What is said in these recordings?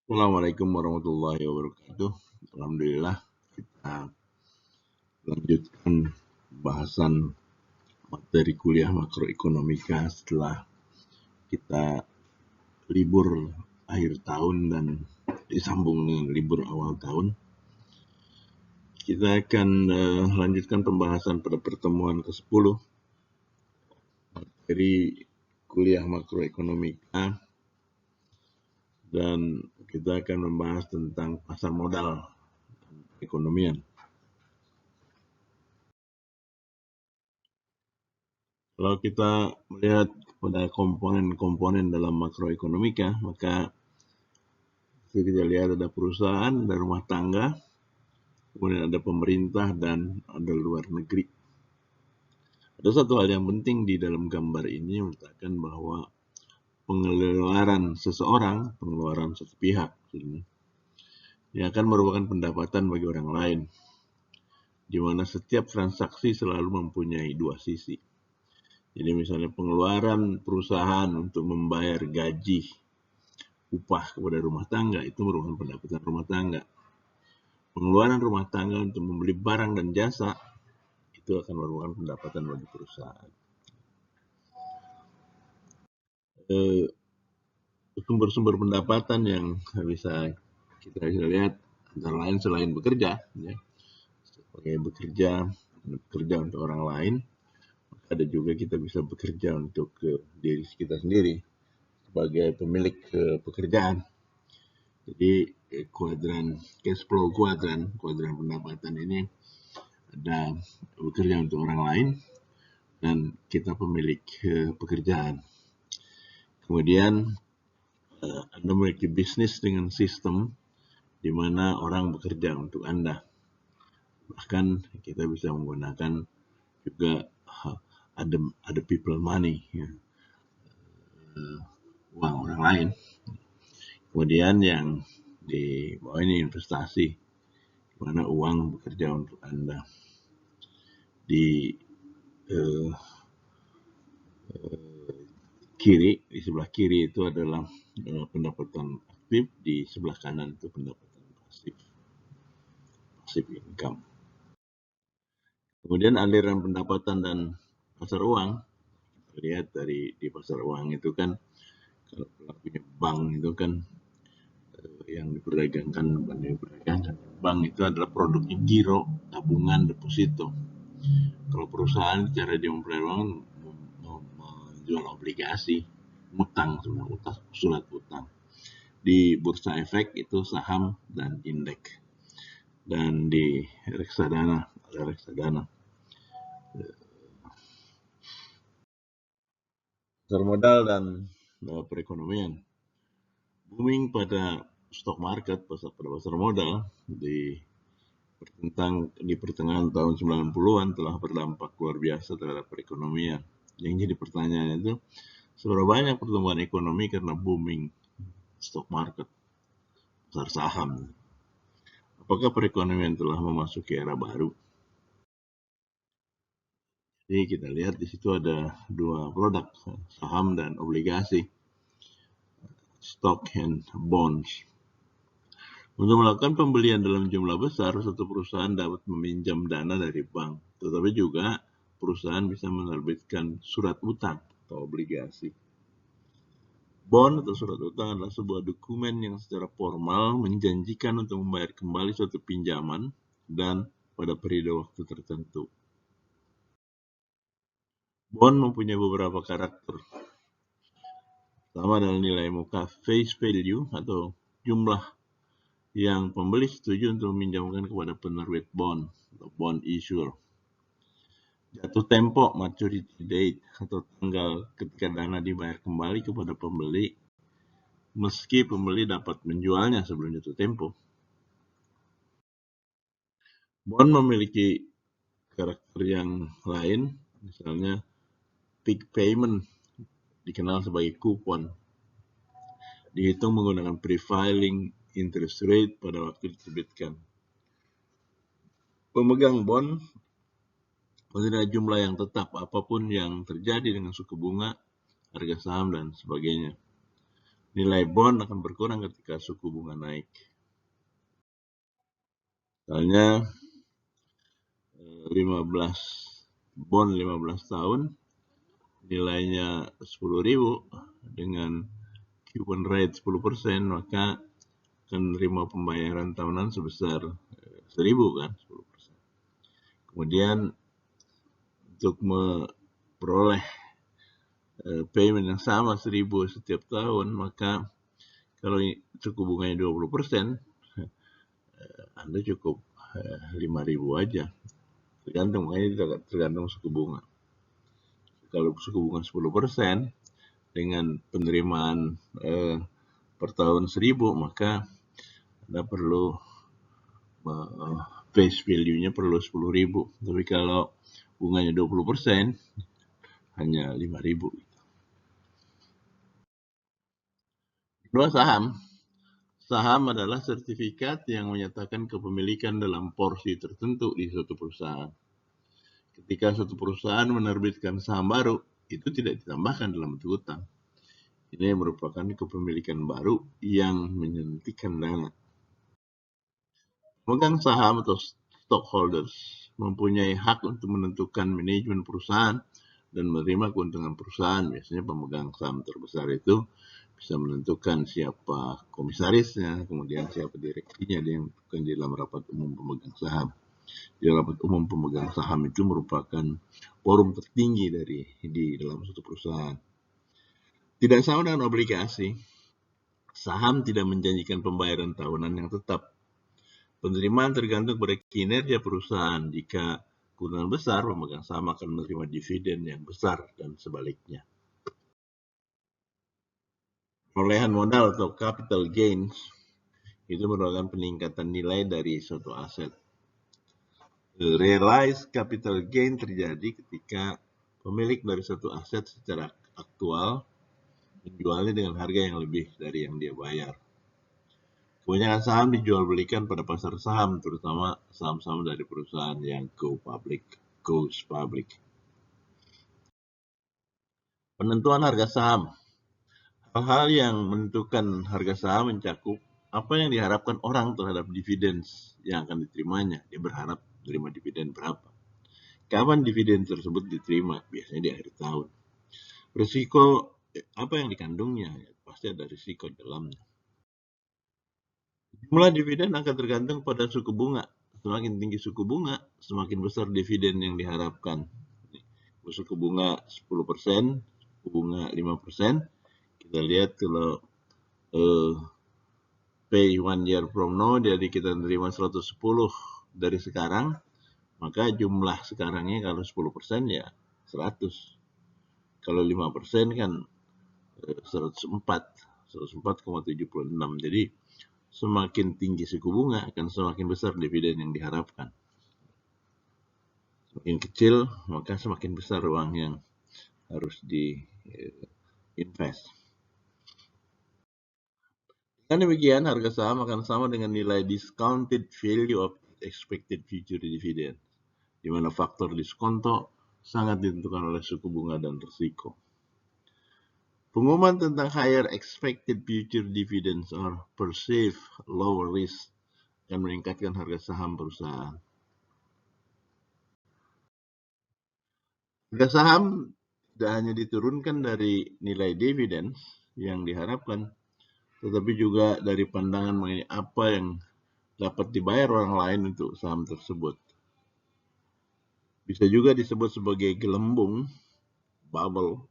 Assalamualaikum warahmatullahi wabarakatuh. Alhamdulillah kita lanjutkan bahasan materi kuliah makroekonomika setelah kita libur akhir tahun dan disambung dengan libur awal tahun. Kita akan lanjutkan pembahasan pada pertemuan ke-10 materi kuliah makroekonomika, dan kita akan membahas tentang pasar modal dan perekonomian. Kalau kita melihat pada komponen-komponen dalam makroekonomika, maka kita lihat ada perusahaan, ada rumah tangga, kemudian ada pemerintah, dan ada luar negeri. Ada satu hal yang penting di dalam gambar ini mengatakan bahwa pengeluaran seseorang, pengeluaran satu pihak, yang akan merupakan pendapatan bagi orang lain, di mana setiap transaksi selalu mempunyai dua sisi. Jadi misalnya pengeluaran perusahaan untuk membayar gaji, upah kepada rumah tangga itu merupakan pendapatan rumah tangga. Pengeluaran rumah tangga untuk membeli barang dan jasa itu akan merupakan pendapatan bagi perusahaan. Sumber-sumber pendapatan yang bisa kita lihat antara lain selain bekerja, ya, sebagai bekerja untuk orang lain, ada juga kita bisa bekerja untuk diri kita sendiri sebagai pemilik pekerjaan. Jadi kuadran cash flow, kuadran pendapatan ini ada bekerja untuk orang lain dan kita pemilik pekerjaan. Kemudian Anda memiliki bisnis dengan sistem di mana orang bekerja untuk Anda. Bahkan kita bisa menggunakan juga ada people money, ya, uang orang lain. Kemudian yang di bawah ini investasi, di mana uang bekerja untuk Anda. Di sebelah kiri itu adalah pendapatan aktif, di sebelah kanan itu pendapatan pasif income. Kemudian aliran pendapatan dan pasar uang, kita lihat di pasar uang itu kan, kalau pelakunya bank itu kan yang diperdagangkan bank itu adalah produknya giro, tabungan, deposito. Kalau perusahaan cara dia memperoleh uang menjual obligasi, utang, surat utang. Di bursa efek itu saham dan indeks. Dan di reksadana, ada reksadana. Pasar modal dan perekonomian. Booming pada stock market, pada pasar modal di pertengahan tahun 90-an telah berdampak luar biasa terhadap perekonomian. Yang jadi pertanyaan itu, seberapa banyak pertumbuhan ekonomi karena booming stock market, pasar saham? Apakah perekonomian telah memasuki era baru? Jadi kita lihat di situ ada dua produk, saham dan obligasi, stock and bonds. Untuk melakukan pembelian dalam jumlah besar, satu perusahaan dapat meminjam dana dari bank, tetapi juga perusahaan bisa menerbitkan surat utang atau obligasi. Bond atau surat utang adalah sebuah dokumen yang secara formal menjanjikan untuk membayar kembali suatu pinjaman dan pada periode waktu tertentu. Bond mempunyai beberapa karakter. Pertama adalah nilai muka face value atau jumlah yang pembeli setuju untuk meminjamkan kepada penerbit bond atau bond issuer. Jatuh tempo, maturity date atau tanggal ketika dana dibayar kembali kepada pembeli meski pembeli dapat menjualnya sebelum jatuh tempo. Bond memiliki karakter yang lain, misalnya peak payment, dikenal sebagai kupon, dihitung menggunakan prevailing interest rate pada waktu diterbitkan. Pemegang bond mempunyai jumlah yang tetap apapun yang terjadi dengan suku bunga, harga saham, dan sebagainya. nilai bond akan berkurang ketika suku bunga naik. Misalnya 15 tahun nilainya 10.000 dengan coupon rate 10%, maka akan menerima pembayaran tahunan sebesar 1.000 kan, 10%. Kemudian untuk memperoleh payment yang sama 1.000 setiap tahun, maka kalau suku bunganya 20%, Anda cukup 5.000 aja. Tergantung, makanya tergantung suku bunga. Kalau suku bunga 10% dengan penerimaan per tahun 1.000, maka Anda perlu face value-nya perlu 10.000. Tapi kalau bunganya 20%, hanya 5.000. Kedua, saham. Saham adalah sertifikat yang menyatakan kepemilikan dalam porsi tertentu di suatu perusahaan. Ketika suatu perusahaan menerbitkan saham baru, itu tidak ditambahkan dalam bentuk hutang. Ini merupakan kepemilikan baru yang menyuntikkan dana. Pemegang saham atau stockholders mempunyai hak untuk menentukan manajemen perusahaan dan menerima keuntungan perusahaan. Biasanya pemegang saham terbesar itu bisa menentukan siapa komisarisnya, kemudian siapa direkturnya, yang menentukan di dalam rapat umum pemegang saham. Di rapat umum pemegang saham itu merupakan forum tertinggi di dalam suatu perusahaan. Tidak sama dengan obligasi, saham tidak menjanjikan pembayaran tahunan yang tetap. Penerimaan tergantung pada kinerja perusahaan. Jika keuntungan besar, pemegang saham akan menerima dividen yang besar dan sebaliknya. Perolehan modal atau capital gains itu merupakan peningkatan nilai dari suatu aset. Realized capital gain terjadi ketika pemilik dari suatu aset secara aktual menjualnya dengan harga yang lebih dari yang dia bayar. Kebanyakan saham dijual belikan pada pasar saham, terutama saham-saham dari perusahaan yang goes public. Penentuan harga saham. Hal-hal yang menentukan harga saham mencakup apa yang diharapkan orang terhadap dividen yang akan diterimanya. Dia berharap menerima dividen berapa. Kapan dividen tersebut diterima? Biasanya di akhir tahun. Risiko apa yang dikandungnya? Pasti ada risiko dalamnya. Jumlah dividen akan tergantung pada suku bunga. Semakin tinggi suku bunga, semakin besar dividen yang diharapkan. Suku bunga 10%, suku bunga 5%. Kita lihat kalau pay 1 year from now, jadi kita menerima 110 dari sekarang, maka jumlah sekarangnya kalau 10% ya 100. Kalau 5% kan 104,76. Jadi semakin tinggi suku bunga akan semakin besar dividen yang diharapkan. Semakin kecil, maka semakin besar uang yang harus di-invest. Dengan demikian, harga saham akan sama dengan nilai discounted value of expected future dividend, di mana faktor diskonto sangat ditentukan oleh suku bunga dan risiko. Pengumuman tentang higher expected future dividends or perceived lower risk akan meningkatkan harga saham perusahaan. Harga saham tidak hanya diturunkan dari nilai dividen yang diharapkan, tetapi juga dari pandangan mengenai apa yang dapat dibayar orang lain untuk saham tersebut. Bisa juga disebut sebagai gelembung, bubble,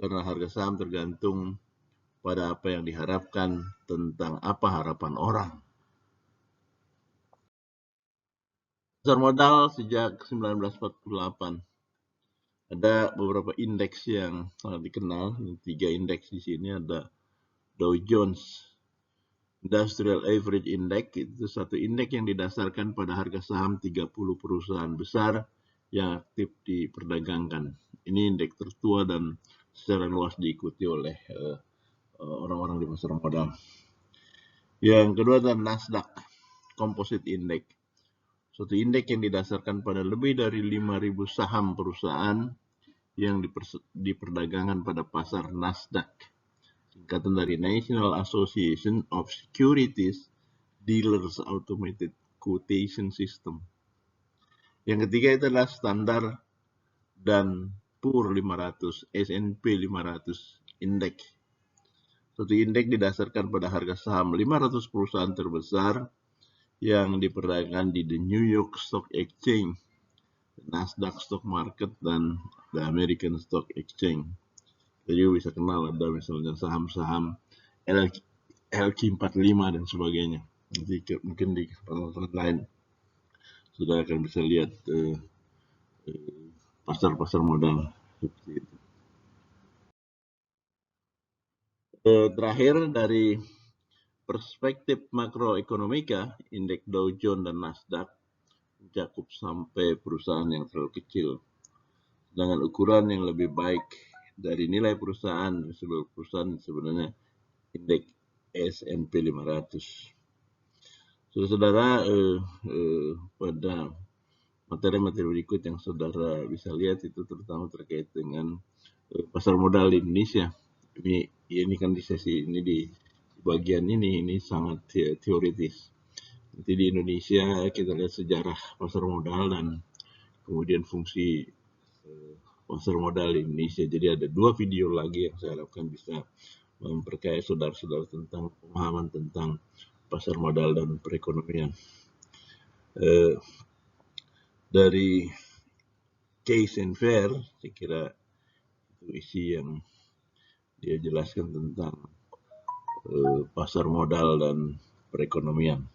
karena harga saham tergantung pada apa yang diharapkan tentang apa harapan orang. Pasar modal sejak 1948. Ada beberapa indeks yang sangat dikenal. 3 indeks di sini ada Dow Jones Industrial Average Index. Itu satu indeks yang didasarkan pada harga saham 30 perusahaan besar yang aktif diperdagangkan. Ini indeks tertua dan secara luas diikuti oleh orang-orang di pasar modal. Yang kedua adalah Nasdaq Composite Index. Suatu indeks yang didasarkan pada lebih dari 5.000 saham perusahaan yang diperdagangkan pada pasar Nasdaq. singkatan dari National Association of Securities Dealers Automated Quotation System. Yang ketiga itu adalah standar dan PUR 500, S&P 500 Index. Suatu indeks didasarkan pada harga saham 500 perusahaan terbesar yang diperdagangkan di The New York Stock Exchange, Nasdaq Stock Market, dan The American Stock Exchange. Jadi bisa kenal ada misalnya saham-saham LQ45 dan sebagainya. Nanti mungkin di kesempatan lain sudah akan bisa lihat pasar-pasar modal seperti itu. Terakhir dari perspektif makroekonomika, indeks Dow Jones dan Nasdaq mencakup sampai perusahaan yang terlalu kecil. Dengan ukuran yang lebih baik dari nilai perusahaan, seluruh perusahaan sebenarnya indeks S&P 500. Saudara, pada materi-materi berikut yang saudara bisa lihat itu terutama terkait dengan pasar modal di Indonesia. Ini kan di sesi ini di bagian ini sangat teoritis. Nanti di Indonesia kita lihat sejarah pasar modal dan kemudian fungsi pasar modal di Indonesia. Jadi ada 2 video lagi yang saya harapkan bisa memperkaya saudara-saudara tentang pemahaman tentang pasar modal dan perekonomian. Dari Case and Fair, saya kira itu isi yang dia jelaskan tentang pasar modal dan perekonomian.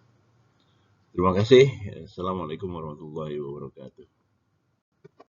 Terima kasih. Assalamualaikum warahmatullahi wabarakatuh.